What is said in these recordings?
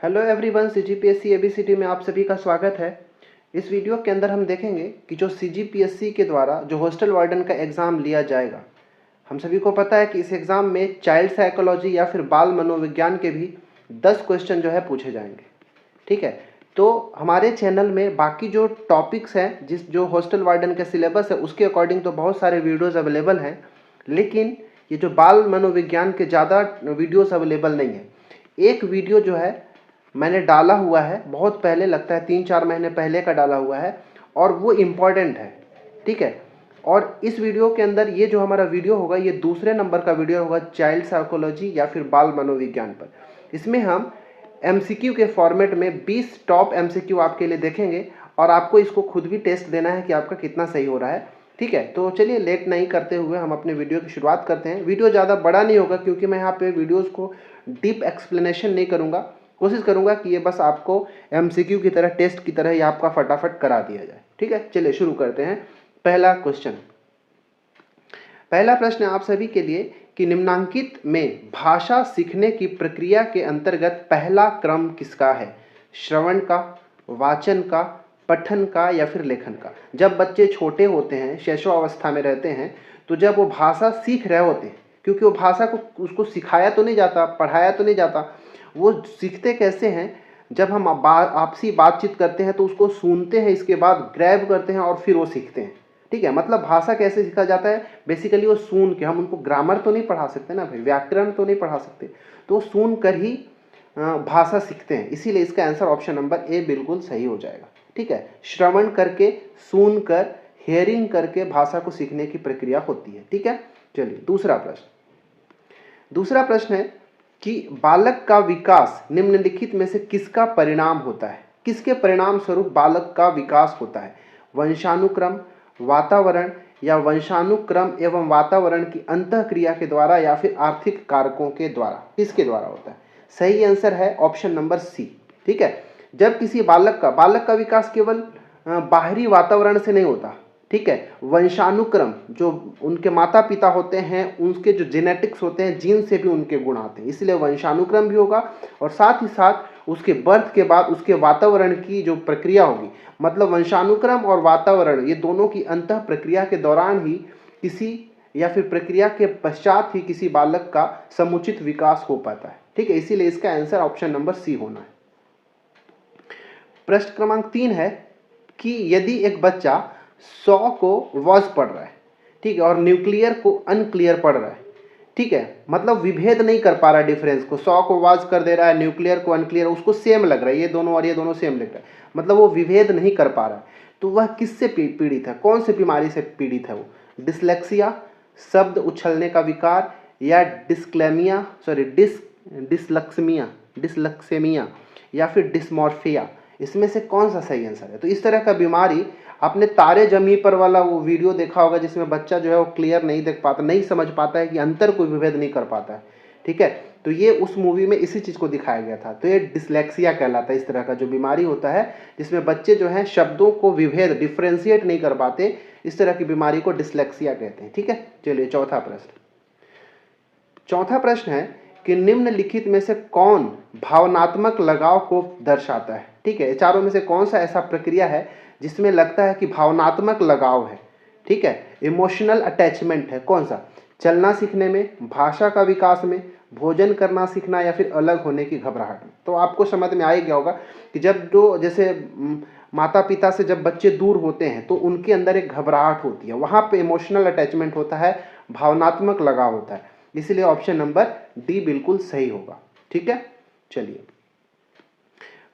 Hello everyone, CGPSC ABCD में आप सभी का स्वागत है। इस वीडियो के अंदर हम देखेंगे कि जो सीजीपीएससी के द्वारा जो हॉस्टल वार्डन का एग्ज़ाम लिया जाएगा, हम सभी को पता है कि इस एग्ज़ाम में चाइल्ड साइकोलॉजी या फिर बाल मनोविज्ञान के भी 10 क्वेश्चन जो है पूछे जाएंगे। ठीक है, तो हमारे चैनल में बाकी जो टॉपिक्स हैं, जो हॉस्टल वार्डन का सिलेबस है उसके अकॉर्डिंग तो बहुत सारे वीडियोज़ अवेलेबल हैं, लेकिन ये जो बाल मनोविज्ञान के ज़्यादा वीडियोज़ अवेलेबल नहीं है। एक वीडियो जो है मैंने डाला हुआ है, बहुत पहले, लगता है 3-4 महीने पहले का डाला हुआ है, और वो इम्पॉर्टेंट है। ठीक है, और इस वीडियो के अंदर ये जो हमारा वीडियो होगा, ये दूसरे नंबर का वीडियो होगा चाइल्ड साइकोलॉजी या फिर बाल मनोविज्ञान पर। इसमें हम एमसीक्यू के फॉर्मेट में 20 टॉप एमसीक्यू आपके लिए देखेंगे और आपको इसको खुद भी टेस्ट देना है कि आपका कितना सही हो रहा है। ठीक है, तो चलिए लेट नहीं करते हुए हम अपने वीडियो की शुरुआत करते हैं। वीडियो ज़्यादा बड़ा नहीं होगा क्योंकि मैं यहाँ पे वीडियोज़ को डीप एक्सप्लेनेशन नहीं करूँगा। कोशिश करूंगा कि ये बस आपको एमसीक्यू की तरह, टेस्ट की तरह ही आपका फटाफट करा दिया जाए। ठीक है, चलिए शुरू करते हैं। पहला प्रश्न है आप सभी के लिए कि निम्नांकित में भाषा सीखने की प्रक्रिया के अंतर्गत पहला क्रम किसका है? श्रवण का, वाचन का, पठन का या फिर लेखन का? जब बच्चे छोटे होते हैं, शैशवावस्था में रहते हैं, तो जब वो भाषा सीख रहे होते हैं, क्योंकि वो भाषा को उसको सिखाया तो नहीं जाता, पढ़ाया तो नहीं जाता, वो सीखते कैसे हैं? जब हम आपसी बातचीत करते हैं तो उसको सुनते हैं, इसके बाद ग्रैब करते हैं और फिर वो सीखते हैं। ठीक है, मतलब भाषा कैसे सीखा जाता है? बेसिकली वो सुन के, हम उनको ग्रामर तो नहीं पढ़ा सकते ना भाई, व्याकरण तो नहीं पढ़ा सकते, तो सुन कर ही भाषा सीखते हैं। इसीलिए इसका आंसर ऑप्शन नंबर ए बिल्कुल सही हो जाएगा। ठीक है, श्रवण करके, सुन कर, हेयरिंग करके भाषा को सीखने की प्रक्रिया होती है। ठीक है, चलिए दूसरा प्रश्न है कि बालक का विकास निम्नलिखित में से किसका परिणाम होता है? किसके परिणाम स्वरूप बालक का विकास होता है? वंशानुक्रम, वातावरण या वंशानुक्रम एवं वातावरण की अंतःक्रिया के द्वारा या फिर आर्थिक कारकों के द्वारा? किसके द्वारा होता है? सही आंसर है ऑप्शन नंबर सी। ठीक है, जब किसी बालक का विकास केवल बाहरी वातावरण से नहीं होता। ठीक है, वंशानुक्रम, जो उनके माता पिता होते हैं, उनके जो जेनेटिक्स होते हैं, जीन से भी उनके गुण आते हैं, इसलिए वंशानुक्रम भी होगा, और साथ ही साथ उसके बर्थ के बाद उसके वातावरण की जो प्रक्रिया होगी, मतलब वंशानुक्रम और वातावरण, ये दोनों की अंतः प्रक्रिया के दौरान ही किसी, या फिर प्रक्रिया के पश्चात ही किसी बालक का समुचित विकास हो पाता है। ठीक है, इसीलिए इसका आंसर ऑप्शन नंबर सी होना है। प्रश्न क्रमांक 3 है कि यदि एक बच्चा 100 को वॉज पढ़ रहा है, ठीक है, और न्यूक्लियर को अनक्लियर पढ़ रहा है, ठीक है, मतलब विभेद नहीं कर पा रहा है डिफरेंस को, 100 को वॉज कर दे रहा है, न्यूक्लियर को अनक्लियर, उसको सेम लग रहा है, ये दोनों और ये दोनों सेम लग रहा है, मतलब वो विभेद नहीं कर पा रहा है, तो वह किससे पीड़ित है? कौन सी बीमारी से पीड़ित है वो? डिसलेक्सिया, शब्द उछलने का विकार, या डिसलक्सेमिया या फिर डिस्मॉर्फिया? इसमें से कौन सा सही आंसर है? तो इस तरह का बीमारी, आपने तारे जमी पर वाला वो वीडियो देखा होगा जिसमें बच्चा जो है वो क्लियर नहीं देख पाता, नहीं समझ पाता है कि अंतर को विभेद नहीं कर पाता है। ठीक है, तो ये उस मूवी में इसी चीज़ को दिखाया गया था। तो ये डिसलेक्सिया कहलाता है, इस तरह का जो बीमारी होता है जिसमें बच्चे जो हैं शब्दों को विभेद, डिफ्रेंशिएट नहीं कर पाते, इस तरह की बीमारी को डिसलेक्सिया कहते हैं। ठीक है, चलिए चौथा प्रश्न है कि निम्नलिखित में से कौन भावनात्मक लगाव को दर्शाता है? ठीक है, चारों में से कौन सा ऐसा प्रक्रिया है जिसमें लगता है कि भावनात्मक लगाव है? ठीक है, इमोशनल अटैचमेंट है। कौन सा? चलना सीखने में, भाषा का विकास में, भोजन करना सीखना, या फिर अलग होने की घबराहट में? तो आपको समझ में आ ही गया होगा कि जब जो, जैसे माता पिता से जब बच्चे दूर होते हैं तो उनके अंदर एक घबराहट होती है, वहाँ पे इमोशनल अटैचमेंट होता है, भावनात्मक लगाव होता है, इसलिए ऑप्शन नंबर डी बिल्कुल सही होगा। ठीक है, चलिए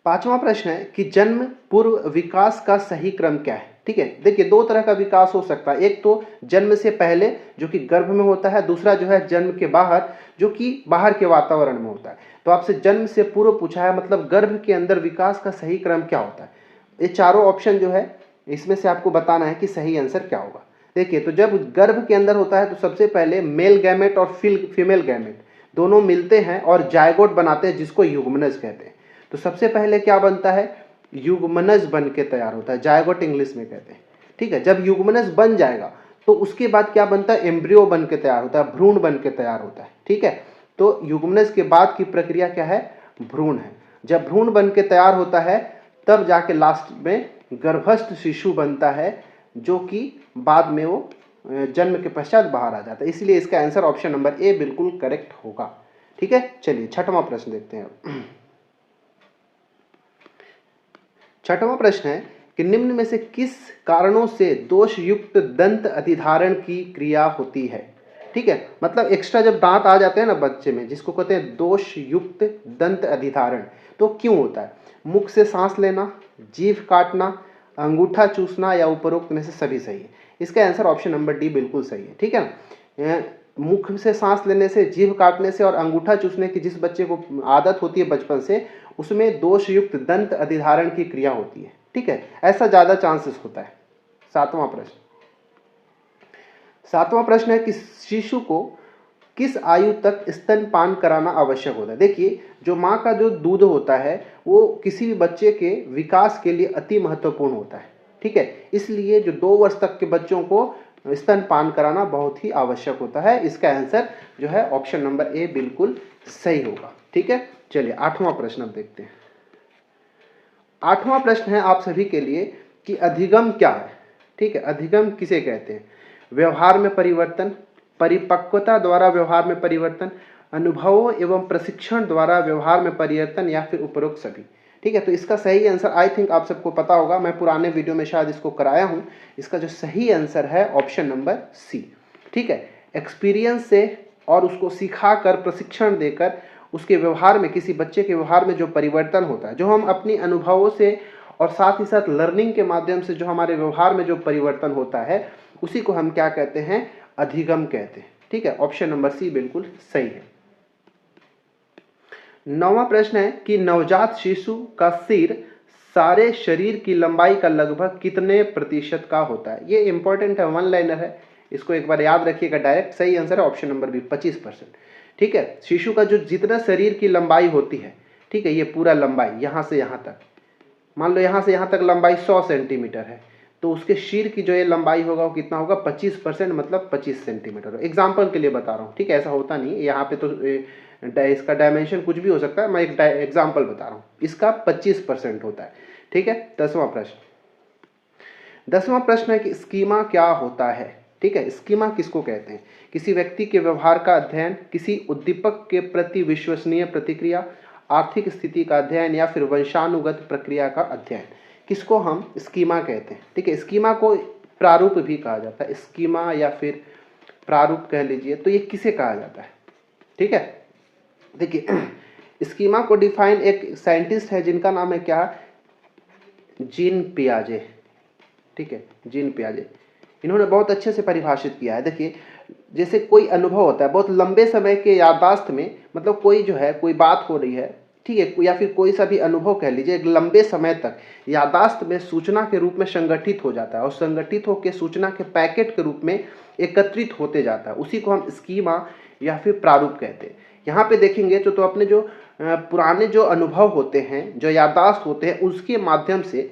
पांचवा प्रश्न है कि जन्म पूर्व विकास का सही क्रम क्या है? ठीक है, देखिए दो तरह का विकास हो सकता है, एक तो जन्म से पहले जो कि गर्भ में होता है, दूसरा जो है जन्म के बाहर जो कि बाहर के वातावरण में होता है। तो आपसे जन्म से पूर्व पूछा है, मतलब गर्भ के अंदर विकास का सही क्रम क्या होता है? ये चारों ऑप्शन जो है इसमें से आपको बताना है कि सही आंसर क्या होगा। देखिए, तो जब गर्भ के अंदर होता है तो सबसे पहले मेल गैमेट और फीमेल गैमेट दोनों मिलते हैं और जायगोट बनाते हैं, जिसको युग्मनज कहते हैं। तो सबसे पहले क्या बनता है? युग्मनज बन के तैयार होता है, जायगोट इंग्लिश में कहते हैं। ठीक है, जब युग्मनज बन जाएगा तो उसके बाद क्या बनता है? एम्ब्रियो बन के तैयार होता है, भ्रूण बन के तैयार होता है। ठीक है, तो युग्मनज के बाद की प्रक्रिया क्या है? भ्रूण है। जब भ्रूण बन के तैयार होता है तब जाके लास्ट में गर्भस्थ शिशु बनता है, जो कि बाद में वो जन्म के पश्चात बाहर आ जाता है। इसलिए इसका आंसर ऑप्शन नंबर ए बिल्कुल करेक्ट होगा। ठीक है, चलिए छठवां प्रश्न देखते हैं। छठवां प्रश्न है कि निम्न में से किस कारणों से दोष युक्त दंत अधिधारण की क्रिया होती है। ठीक है, मतलब एक्स्ट्रा जब दांत आ जाते हैं ना बच्चे में, जिसको कहते हैं दोष युक्त दंत अधिधारण, तो क्यों होता है? मुख से सांस लेना, जीभ काटना, अंगूठा चूसना या उपरोक्त में से सभी सही है। इसका आंसर ऑप्शन नंबर डी बिल्कुल सही है। ठीक है, मुख से सांस लेने से, जीभ काटने से और अंगूठा चूसने की जिस बच्चे को आदत होती है बचपन से, उसमें दोष युक्त दंत अधिधारण की क्रिया होती है। ठीक है, ऐसा ज्यादा चांसेस होता है। सातवां प्रश्न है कि शिशु को किस आयु तक स्तनपान कराना आवश्यक होता है। देखिए, जो माँ का जो दूध होता है वो किसी भी बच्चे के विकास के लिए अति महत्वपूर्ण होता है। ठीक है, इसलिए जो 2 वर्ष तक के बच्चों को स्तनपान कराना बहुत ही आवश्यक होता है। इसका आंसर जो है ऑप्शन नंबर ए बिल्कुल सही होगा। ठीक है, चलिए 8वां प्रश्न अब देखते हैं। 8वां प्रश्न है आप सभी के लिए कि अधिगम क्या है। ठीक है, अधिगम किसे कहते हैं? व्यवहार में परिवर्तन, परिपक्वता द्वारा व्यवहार में परिवर्तन, अनुभवों एवं प्रशिक्षण द्वारा व्यवहार में परिवर्तन या फिर उपरोक्त सभी। ठीक है, तो इसका सही आंसर आई थिंक आप सबको पता होगा, मैं पुराने वीडियो में शायद इसको कराया हूं। इसका जो सही आंसर है ऑप्शन नंबर सी। ठीक है, एक्सपीरियंस से और उसको सिखाकर, प्रशिक्षण देकर उसके व्यवहार में, किसी बच्चे के व्यवहार में जो परिवर्तन होता है, जो हम अपनी अनुभवों से और साथ ही साथ लर्निंग के माध्यम से जो हमारे व्यवहार में जो परिवर्तन होता है, उसी को हम क्या कहते हैं? अधिगम कहते हैं। ठीक है, ऑप्शन नंबर सी बिल्कुल सही है। 9वां प्रश्न है कि नवजात शिशु का सिर सारे शरीर की लंबाई का लगभग कितने प्रतिशत का होता है? ये इंपॉर्टेंट है, 1 लाइनर है, इसको एक बार याद रखिएगा। डायरेक्ट सही आंसर है ऑप्शन नंबर बी, 25%। ठीक है, शिशु का जो जितना शरीर की लंबाई होती है, ठीक है, ये पूरा लंबाई यहाँ से यहाँ तक, मान लो यहाँ से यहाँ तक लंबाई 100 सेंटीमीटर है, तो उसके सिर की जो ये लंबाई होगा वो कितना होगा? 25%, मतलब 25 सेंटीमीटर। एग्जाम्पल के लिए बता रहा हूँ। ठीक है, ऐसा होता नहीं है यहाँ पे, तो इसका डायमेंशन कुछ भी हो सकता है, मैं एक एग्जाम्पल बता रहा हूँ। इसका 25% होता है। ठीक है, 10वां प्रश्न है कि स्कीमा क्या होता है। ठीक है, स्कीमा किसको कहते हैं? किसी व्यक्ति के व्यवहार का अध्ययन, किसी उद्दीपक के प्रति विश्वसनीय प्रतिक्रिया, आर्थिक स्थिति का अध्ययन या फिर वंशानुगत प्रक्रिया का अध्ययन, किसको हम स्कीमा कहते हैं। ठीक है, स्कीमा को प्रारूप भी कहा जाता है, स्कीमा या फिर प्रारूप कह लीजिए, तो ये किसे कहा जाता है? ठीक है, देखिए स्कीमा को डिफाइन एक साइंटिस्ट है जिनका नाम है क्या? जीन पियाजे। ठीक है, जीन पियाजे, इन्होंने बहुत अच्छे से परिभाषित किया है। देखिए, जैसे कोई अनुभव होता है बहुत लंबे समय के याददाश्त में, मतलब कोई जो है, कोई बात हो रही है, ठीक है, या फिर कोई सा भी अनुभव कह लीजिए, एक लंबे समय तक याददाश्त में सूचना के रूप में संगठित हो जाता है और संगठित होकर सूचना के पैकेट के रूप में एकत्रित होते जाता है, उसी को हम स्कीमा या फिर प्रारूप कहते हैं। यहाँ पे देखेंगे तो अपने जो पुराने जो अनुभव होते हैं, जो याददाश्त होते हैं, उसके माध्यम से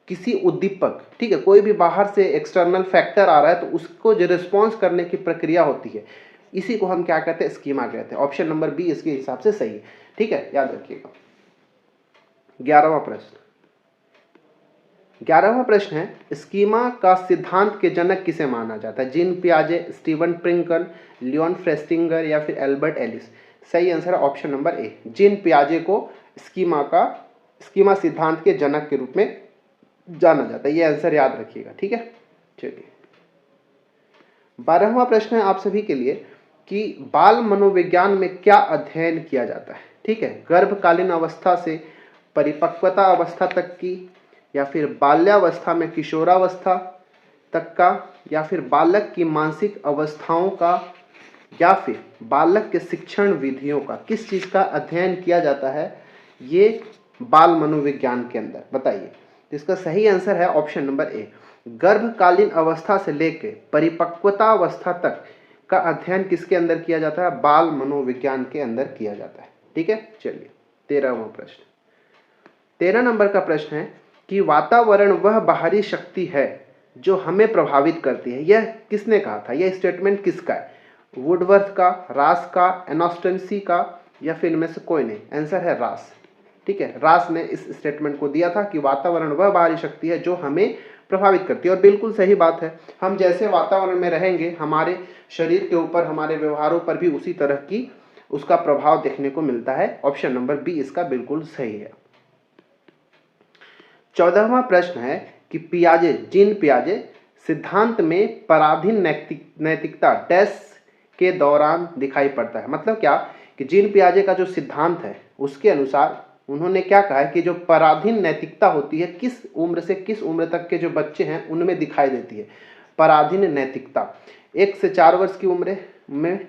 किसी उद्दीपक, ठीक है, कोई भी बाहर से एक्सटर्नल फैक्टर आ रहा है तो उसको जो रिस्पॉन्स करने की प्रक्रिया होती है, इसी को हम क्या कहते हैं? स्कीमा कहते हैं। ऑप्शन नंबर बी इसके हिसाब से सही है। ठीक है, याद रखिएगा। 11वां प्रश्न है, स्कीमा का सिद्धांत के जनक किसे माना जाता है? जीन पियाजे, स्टीवन प्रिंकल, लियोन फेस्टिंगर या फिर एल्बर्ट एलिस? सही आंसर है ऑप्शन नंबर ए, जीन पियाजे को स्कीमा सिद्धांत के जनक के रूप में जाना जाता है। ये आंसर याद रखिएगा। ठीक है, चलिए 12वां प्रश्न है आप सभी के लिए कि बाल मनोविज्ञान में क्या अध्ययन किया जाता है? ठीक है, गर्भकालीन अवस्था से परिपक्वता अवस्था तक की, या फिर बाल्यावस्था में किशोरावस्था तक का, या फिर बालक की मानसिक अवस्थाओं का, या फिर बालक के शिक्षण विधियों का, किस चीज का अध्ययन किया जाता है ये बाल मनोविज्ञान के अंदर? बताइए। इसका सही आंसर है ऑप्शन नंबर ए, गर्भकालीन अवस्था से लेकर परिपक्वता अवस्था तक का अध्ययन किसके अंदर किया जाता है? बाल मनोविज्ञान के अंदर किया जाता है। ठीक है, चलिए 13वां प्रश्न। 13 नंबर का प्रश्न है कि वातावरण वह बाहरी शक्ति है जो हमें प्रभावित करती है, यह किसने कहा था? यह स्टेटमेंट किसका है? वुडवर्थ का, रास का, एनास्टेंसी का, या फिर इनमें से कोई नहीं? आंसर है रास। ठीक है, रास ने इस स्टेटमेंट को दिया था कि वातावरण वह बाहरी शक्ति है जो हमें प्रभावित करती है, और बिल्कुल सही बात है। हम जैसे वातावरण में रहेंगे हमारे शरीर के ऊपर, हमारे व्यवहारों पर भी उसी तरह की उसका प्रभाव देखने को मिलता है। ऑप्शन नंबर बी इसका बिल्कुल सही है। 14वां प्रश्न है कि पियाजे, जीन पियाजे सिद्धांत में पराधीन नैतिकता डैश के दौरान दिखाई पड़ता है। मतलब क्या कि जीन पियाजे का जो सिद्धांत है उसके अनुसार उन्होंने क्या कहा है कि जो पराधीन नैतिकता होती है किस उम्र से किस उम्र तक के जो बच्चे हैं उनमें दिखाई देती है। पराधीन नैतिकता 1 से 4 वर्ष की उम्र में,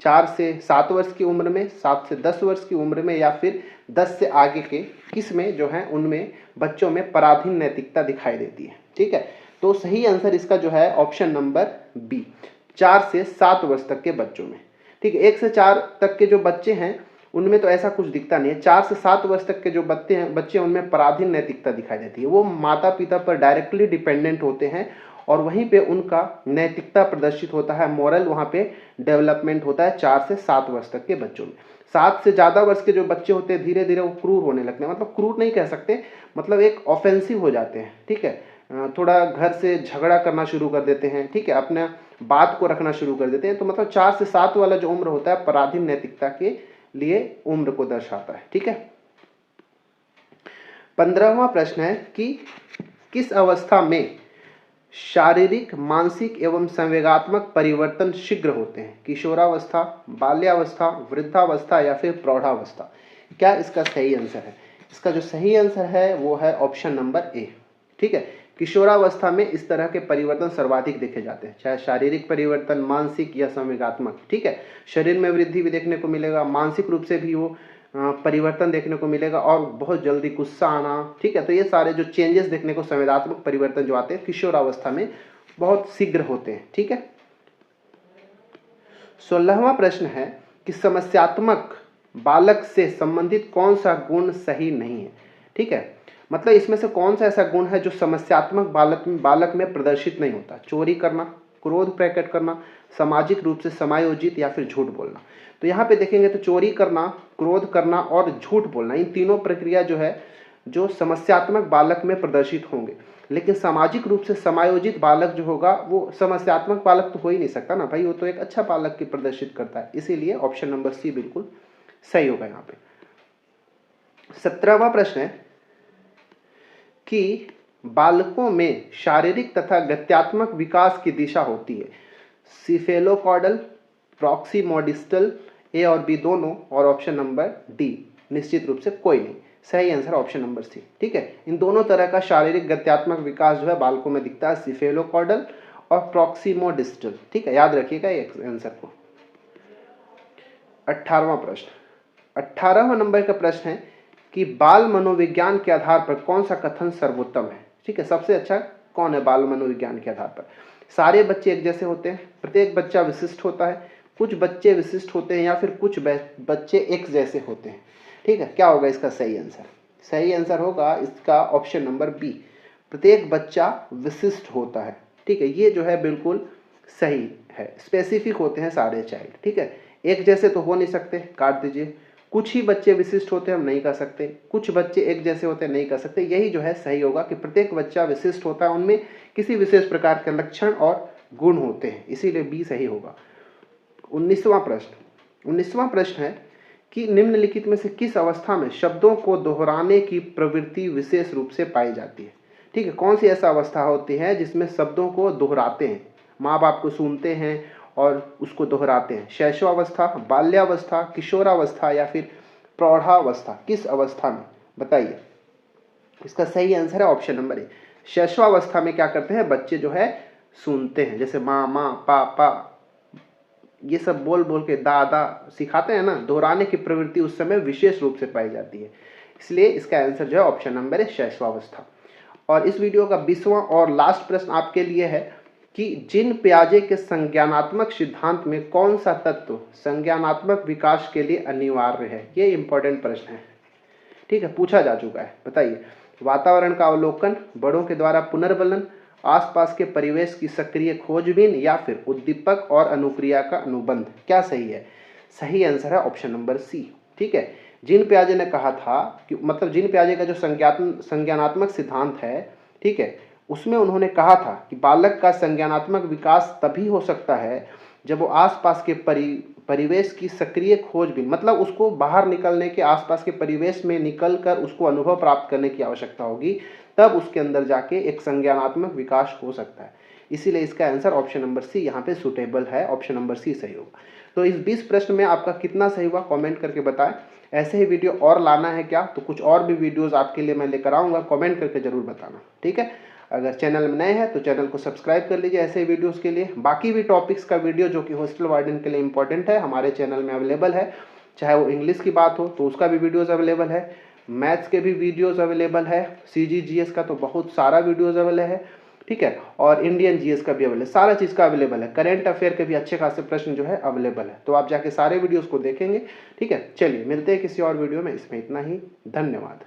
4 से 7 वर्ष की उम्र में, 7 से 10 वर्ष की उम्र में, या फिर 10 से आगे के किस में जो है उनमें बच्चों में पराधीन नैतिकता दिखाई देती है। ठीक है, तो सही आंसर इसका जो है ऑप्शन नंबर बी, 4 से 7 वर्ष तक के बच्चों में। ठीक है, 1 से 4 तक के जो बच्चे हैं उनमें तो ऐसा कुछ दिखता नहीं है। 4 से 7 वर्ष तक के जो बच्चे हैं उनमें पराधीन नैतिकता दिखाई देती है। वो माता पिता पर डायरेक्टली डिपेंडेंट होते हैं और वहीं पे उनका नैतिकता प्रदर्शित होता है, मोरल वहाँ पे डेवलपमेंट होता है 4 से 7 वर्ष तक के बच्चों में। 7 से ज़्यादा वर्ष के जो बच्चे होते हैं धीरे धीरे वो क्रूर होने लगते हैं। मतलब क्रूर नहीं कह सकते, मतलब एक ऑफेंसिव हो जाते हैं। ठीक है, थोड़ा घर से झगड़ा करना शुरू कर देते हैं। ठीक है, अपने बात को रखना शुरू कर देते हैं। तो मतलब 4 से 7 वाला जो उम्र होता है पराधीन नैतिकता के लिए उम्र को दर्शाता है। ठीक है, 15वां प्रश्न है कि किस अवस्था में शारीरिक, मानसिक एवं संवेगात्मक परिवर्तन शीघ्र होते हैं? किशोरावस्था, बाल्यावस्था, वृद्धावस्था या फिर प्रौढ़ावस्था? क्या इसका सही आंसर है? इसका जो सही आंसर है वो है ऑप्शन नंबर ए। ठीक है, किशोरावस्था में इस तरह के परिवर्तन सर्वाधिक देखे जाते हैं, चाहे शारीरिक परिवर्तन, मानसिक या संवेगात्मक। ठीक है, शरीर में वृद्धि भी देखने को मिलेगा, मानसिक रूप से भी वो परिवर्तन देखने को मिलेगा और बहुत जल्दी गुस्सा आना। ठीक है, तो ये सारे जो चेंजेस देखने को, संवेदनात्मक परिवर्तन जो आते हैं किशोरावस्था में बहुत शीघ्र होते हैं। ठीक है, 16वां प्रश्न है कि समस्यात्मक बालक से संबंधित कौन सा गुण सही नहीं है? ठीक है, मतलब इसमें से कौन सा ऐसा गुण है जो समस्यात्मक बालक में प्रदर्शित नहीं होता? चोरी करना, क्रोध प्रकट करना, सामाजिक रूप से समायोजित या फिर झूठ बोलना। तो यहाँ पे देखेंगे तो चोरी करना, क्रोध करना और झूठ बोलना, इन तीनों प्रक्रिया जो है जो समस्यात्मक बालक में प्रदर्शित होंगे। लेकिन सामाजिक रूप से समायोजित बालक जो होगा वो समस्यात्मक बालक तो हो ही नहीं सकता ना भाई, वो तो एक अच्छा बालक की प्रदर्शित करता है। इसीलिए ऑप्शन नंबर सी बिल्कुल सही होगा यहाँ पे। 17वां प्रश्न है कि बालकों में शारीरिक तथा गत्यात्मक विकास की दिशा होती है सिफेलोकॉर्डल, प्रॉक्सिमोडिस्टल, ए और बी दोनों, और ऑप्शन नंबर डी निश्चित रूप से कोई नहीं। सही आंसर ऑप्शन नंबर सी। ठीक है, इन दोनों तरह का शारीरिक गत्यात्मक विकास जो है बालकों में दिखता है, सिफेलोकॉर्डल और प्रॉक्सिमोडिस्टल। ठीक है, याद रखिएगा ये आंसर को। 18वां प्रश्न, 18वां नंबर का प्रश्न है कि बाल मनोविज्ञान के आधार पर कौन सा कथन सर्वोत्तम है? ठीक है, सबसे अच्छा कौन है बाल मनोविज्ञान के आधार पर? सारे बच्चे एक जैसे होते हैं, प्रत्येक बच्चा विशिष्ट होता है, कुछ बच्चे विशिष्ट होते हैं, या फिर कुछ बच्चे एक जैसे होते हैं। ठीक है, क्या होगा इसका सही आंसर? सही आंसर होगा इसका ऑप्शन नंबर बी, प्रत्येक बच्चा विशिष्ट होता है। ठीक है, ये जो है बिल्कुल सही है, स्पेसिफिक होते हैं सारे चाइल्ड। ठीक है, एक जैसे तो हो नहीं सकते, काट दीजिए। कुछ ही बच्चे विशिष्ट होते हैं, हम नहीं कर सकते। कुछ बच्चे एक जैसे होते हैं, नहीं कर सकते। यही जो है सही होगा कि प्रत्येक बच्चा विशिष्ट होता है, उनमें किसी विशेष प्रकार के लक्षण और गुण होते हैं, इसीलिए बी सही होगा। 19वां प्रश्न है कि निम्नलिखित में से किस अवस्था में शब्दों को दोहराने की प्रवृत्ति विशेष रूप से पाई जाती है? ठीक है, कौन सी ऐसा अवस्था होती है जिसमें शब्दों को दोहराते हैं, माँ बाप को सुनते हैं और उसको दोहराते हैं? शैशवावस्था, बाल्यावस्था, किशोरावस्था या फिर प्रौढ़ावस्था? किस अवस्था में बताइए? इसका सही आंसर है ऑप्शन नंबर ए। शैशवावस्था में क्या करते हैं बच्चे जो है सुनते हैं, जैसे माँ माँ, पापा, ये सब बोल बोल के दादा सिखाते हैं ना, दोहराने की प्रवृत्ति उस समय विशेष रूप से पाई जाती है। इसलिए इसका आंसर जो है ऑप्शन नंबर है शैशवावस्था। और इस वीडियो का 20वां और लास्ट प्रश्न आपके लिए है कि जीन पियाजे के संज्ञानात्मक सिद्धांत में कौन सा तत्व संज्ञानात्मक विकास के लिए अनिवार्य है? ये इंपॉर्टेंट प्रश्न है। ठीक है, पूछा जा चुका है, बताइए। वातावरण का अवलोकन, बड़ों के द्वारा पुनर्बलन, आसपास के परिवेश की सक्रिय खोजबीन या फिर उद्दीपक और अनुक्रिया का अनुबंध? क्या सही है? सही आंसर है ऑप्शन नंबर सी। ठीक है, जीन पियाजे ने कहा था कि मतलब जीन पियाजे का जो संज्ञानात्मक सिद्धांत है, ठीक है, उसमें उन्होंने कहा था कि बालक का संज्ञानात्मक विकास तभी हो सकता है जब वो आसपास के परिवेश की सक्रिय खोजबीन, मतलब उसको बाहर निकलने के, आसपास के परिवेश में निकलकर उसको अनुभव प्राप्त करने की आवश्यकता होगी, तब उसके अंदर जाके एक संज्ञानात्मक विकास हो सकता है। इसीलिए इसका आंसर ऑप्शन नंबर सी यहाँ पे सुटेबल है, ऑप्शन नंबर सी सही होगा। तो इस 20 प्रश्न में आपका कितना सही हुआ कमेंट करके बताएं। ऐसे ही वीडियो और लाना है क्या, तो कुछ और भी वीडियोस आपके लिए मैं लेकर आऊँगा, कमेंट करके जरूर बताना, ठीक है। अगर चैनल में नए हैं तो चैनल को सब्सक्राइब कर लीजिए ऐसे वीडियोस के लिए। बाकी भी टॉपिक्स का वीडियो जो कि हॉस्टल वार्डन के लिए इंपॉर्टेंट है हमारे चैनल में अवेलेबल है, चाहे वो इंग्लिश की बात हो तो उसका भी वीडियोस अवेलेबल है, मैथ्स के भी वीडियोस अवेलेबल है, CGGS का तो बहुत सारा वीडियोस अवेलेबल है, ठीक है, और इंडियन GS का भी अवेलेबल, सारा चीज़ का अवेलेबल है। करेंट अफेयर के भी अच्छे खासे प्रश्न जो है अवेलेबल है, तो आप जाके सारे वीडियोस को देखेंगे, ठीक है। चलिए मिलते हैं किसी और वीडियो में, इसमें इतना ही, धन्यवाद।